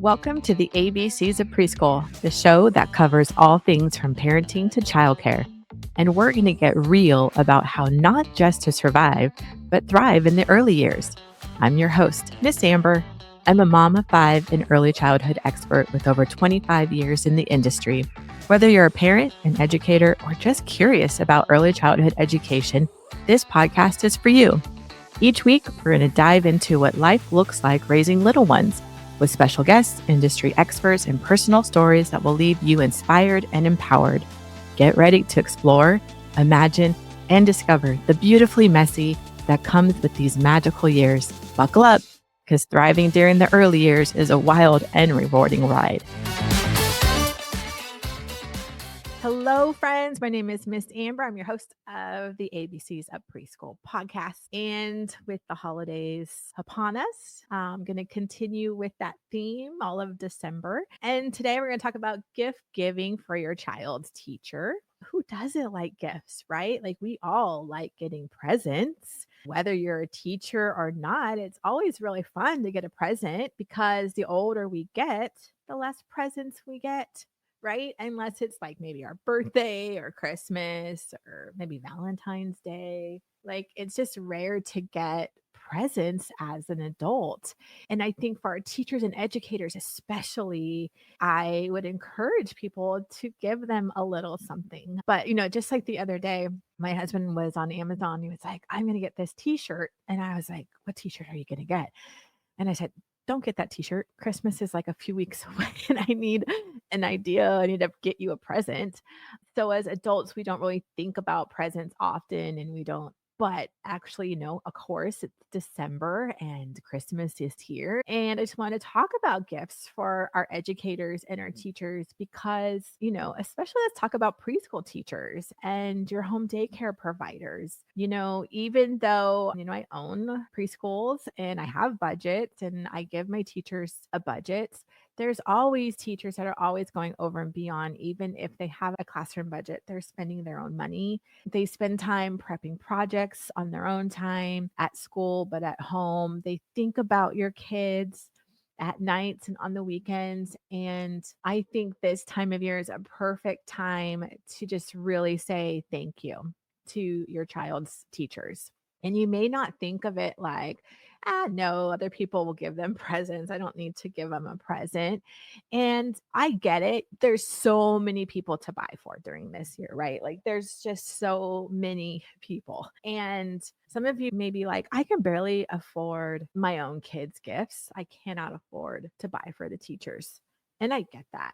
Welcome to the ABCs of Preschool, the show that covers all things from parenting to childcare. And we're going to get real about how not just to survive, but thrive in the early years. I'm your host, Miss Amber. I'm a mom of 5 and early childhood expert with over 25 years in the industry. Whether you're a parent, an educator, or just curious about early childhood education, this podcast is for you. Each week, we're going to dive into what life looks like raising little ones with special guests, industry experts, and personal stories that will leave you inspired and empowered. Get ready to explore, imagine, and discover the beautifully messy that comes with these magical years. Buckle up, because thriving during the early years is a wild and rewarding ride. Hello, friends. My name is Miss Amber. I'm your host of the ABCs of Preschool podcast. And with the holidays upon us, I'm going to continue with that theme all of December. And today we're going to talk about gift giving for your child's teacher. Who doesn't like gifts, right? Like we all like getting presents. Whether you're a teacher or not, it's always really fun to get a present because the older we get, the less presents we get. Right? Unless it's like maybe our birthday or Christmas or maybe Valentine's Day. Like it's just rare to get presents as an adult. And I think for our teachers and educators, especially, I would encourage people to give them a little something. But, just like the other day, my husband was on Amazon. He was like, I'm going to get this t-shirt. And I was like, what t-shirt are you going to get? And I said, don't get that t-shirt. Christmas is like a few weeks away and I need an idea. I need to get you a present. So as adults, we don't really think about presents often and we don't. But actually, of course, it's December and Christmas is here. And I just want to talk about gifts for our educators and our teachers because, especially let's talk about preschool teachers and your home daycare providers. Even though, I own preschools and I have budgets and I give my teachers a budget, there's always teachers that are always going over and beyond, even if they have a classroom budget, they're spending their own money. They spend time prepping projects on their own time at school, but at home. They think about your kids at nights and on the weekends. And I think this time of year is a perfect time to just really say thank you to your child's teachers. And you may not think of it like, no, other people will give them presents. I don't need to give them a present. And I get it. There's so many people to buy for during this year, right? Like there's just so many people. And some of you may be like, I can barely afford my own kids' gifts. I cannot afford to buy for the teachers. And I get that.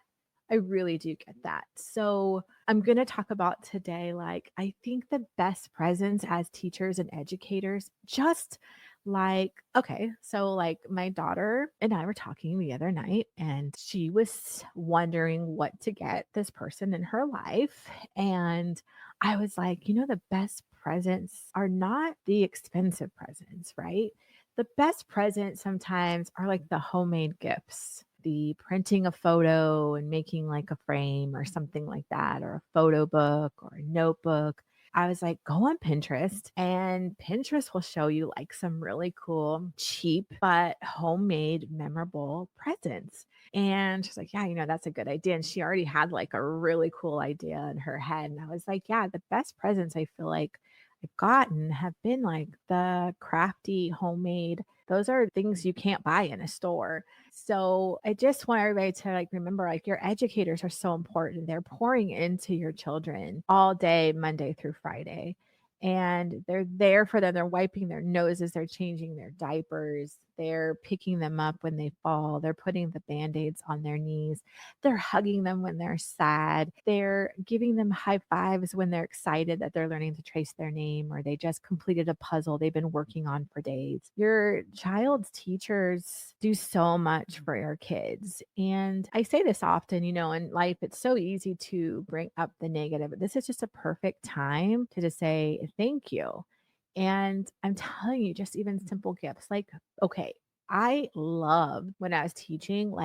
I really do get that. So I'm going to talk about today, I think the best presents as teachers and educators, just so my daughter and I were talking the other night and she was wondering what to get this person in her life. And I was like, the best presents are not the expensive presents, right? The best presents sometimes are like the homemade gifts, the printing a photo and making like a frame or something like that, or a photo book or a notebook. I was like, go on Pinterest and Pinterest will show you like some really cool, cheap, but homemade, memorable presents. And she's like, yeah, that's a good idea. And she already had like a really cool idea in her head. And I was like, yeah, the best presents I feel like I've gotten have been like the crafty, homemade. Those are things you can't buy in a store. So I just want everybody to remember your educators are so important. They're pouring into your children all day, Monday through Friday. And they're there for them. They're wiping their noses. They're changing their diapers. They're picking them up when they fall. They're putting the Band-Aids on their knees. They're hugging them when they're sad. They're giving them high fives when they're excited that they're learning to trace their name or they just completed a puzzle they've been working on for days. Your child's teachers do so much for your kids. And I say this often, in life, it's so easy to bring up the negative, but this is just a perfect time to just say thank you. And I'm telling you, just even simple gifts okay, I loved when I was teaching,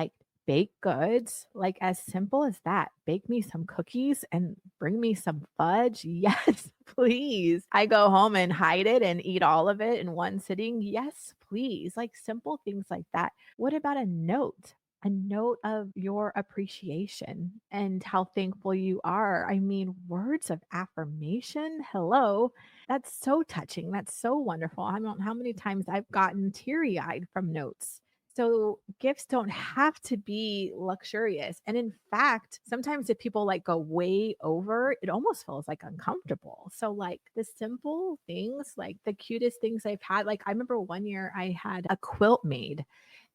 baked goods, as simple as that. Bake me some cookies and bring me some fudge. Yes, please. I go home and hide it and eat all of it in one sitting. Yes, please. Simple things like that. What about a note? a note of your appreciation and how thankful you are. I mean, words of affirmation. Hello. That's so touching. That's so wonderful. I don't know how many times I've gotten teary eyed from notes. So gifts don't have to be luxurious. And in fact, sometimes if people like go way over, it almost feels like uncomfortable. So like the simple things, like the cutest things I've had, like I remember one year I had a quilt made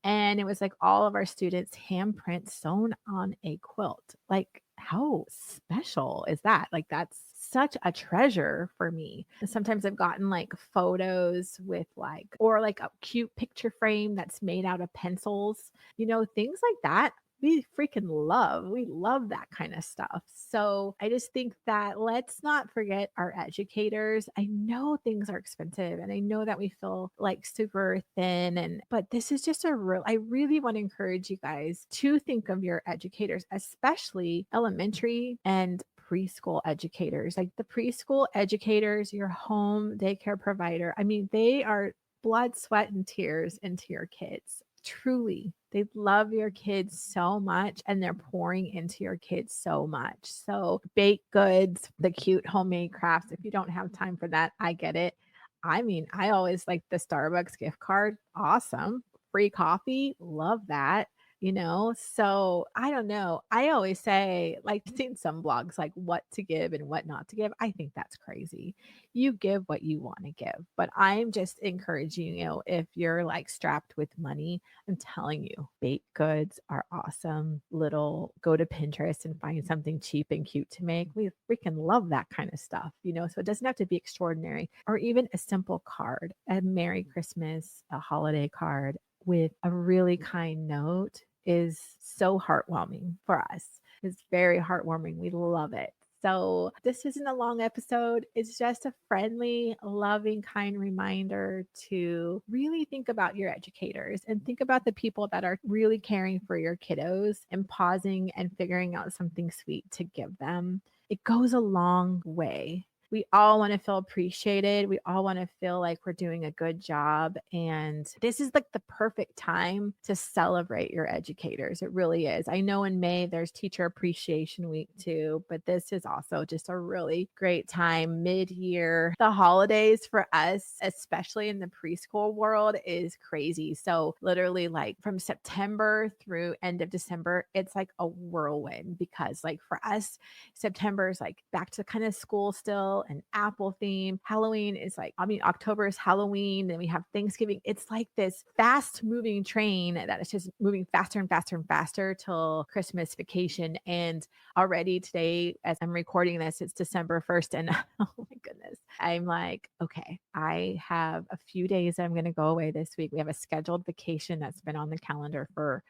and it was like all of our students handprint sewn on a quilt. Like, how special is that? Like, that's such a treasure for me. And sometimes I've gotten like photos with like, or like a cute picture frame that's made out of pencils, things like that we freaking love. We love that kind of stuff. So I just think that let's not forget our educators. I know things are expensive and I know that we feel like super thin but this is just I really want to encourage you guys to think of your educators, especially elementary and preschool educators. Like the preschool educators, your home daycare provider. I mean, they are blood, sweat, and tears into your kids. Truly, they love your kids so much and they're pouring into your kids so much. So, baked goods, the cute homemade crafts, if you don't have time for that, I get it. I mean, I always like the Starbucks gift card. Awesome. Free coffee. Love that. So I don't know. I always say, like, seen some blogs, like what to give and what not to give. I think that's crazy. You give what you want to give. But I'm just encouraging you, if you're like strapped with money, I'm telling you, baked goods are awesome. Little go to Pinterest and find something cheap and cute to make. We freaking love that kind of stuff, so it doesn't have to be extraordinary or even a simple card, a Merry Christmas, a holiday card with a really kind note is so heartwarming for us. It's very heartwarming. We love it. So, this isn't a long episode. It's just a friendly, loving, kind reminder to really think about your educators and think about the people that are really caring for your kiddos and pausing and figuring out something sweet to give them. It goes a long way. We all want to feel appreciated. We all want to feel like we're doing a good job. And this is like the perfect time to celebrate your educators. It really is. I know in May there's Teacher Appreciation Week too, but this is also just a really great time mid-year. The holidays for us, especially in the preschool world, is crazy. So literally like from September through end of December, it's like a whirlwind because like for us, September is like back to kind of school still and Apple theme. Halloween is like, October is Halloween. Then we have Thanksgiving. It's like this fast moving train that is just moving faster and faster and faster till Christmas vacation. And already today, as I'm recording this, it's December 1st. And oh my goodness, I'm like, okay, I have a few days I'm going to go away this week. We have a scheduled vacation that's been on the calendar for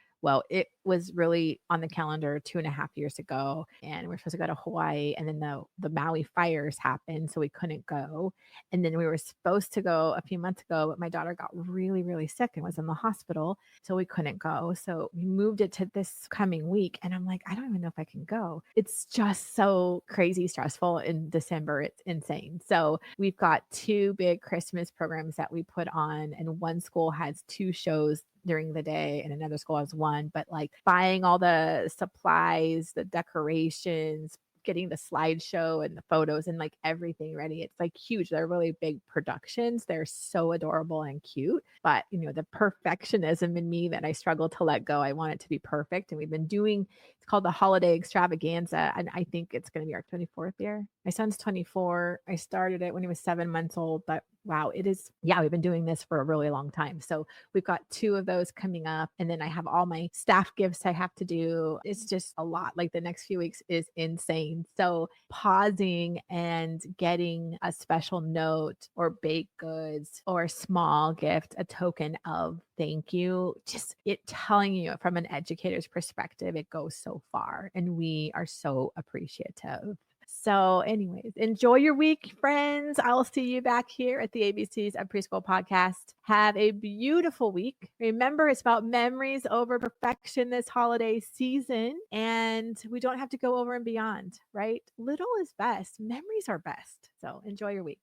it was really on the calendar 2.5 years ago, and we're supposed to go to Hawaii, and then the Maui fires happened, so we couldn't go. And then we were supposed to go a few months ago, but my daughter got really, really sick and was in the hospital, so we couldn't go. So we moved it to this coming week, and I'm like, I don't even know if I can go. It's just so crazy stressful in December. It's insane. So we've got two big Christmas programs that we put on, and one school has two shows during the day and another school has one, but like buying all the supplies, the decorations, getting the slideshow and the photos and like everything ready. It's like huge. They're really big productions. They're so adorable and cute. But, the perfectionism in me that I struggle to let go, I want it to be perfect. And we've been doing, it's called the Holiday Extravaganza. And I think it's going to be our 24th year. My son's 24. I started it when he was 7 months old, but wow, it is. Yeah, we've been doing this for a really long time. So we've got two of those coming up. And then I have all my staff gifts I have to do. It's just a lot. Like the next few weeks is insane. So pausing and getting a special note or baked goods or a small gift, a token of thank you, just it telling you from an educator's perspective, it goes so far. And we are so appreciative. So, anyways, enjoy your week, friends. I'll see you back here at the ABCs of Preschool podcast. Have a beautiful week. Remember, it's about memories over perfection this holiday season, and we don't have to go over and beyond, right? Little is best. Memories are best. So, enjoy your week.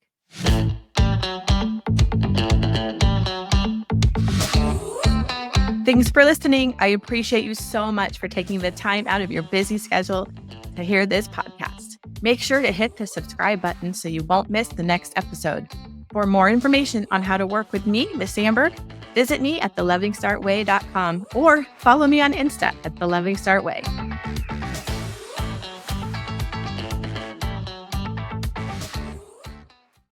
Thanks for listening. I appreciate you so much for taking the time out of your busy schedule to hear this podcast. Make sure to hit the subscribe button so you won't miss the next episode. For more information on how to work with me, Miss Amber, visit me at thelovingstartway.com or follow me on Insta at thelovingstartway.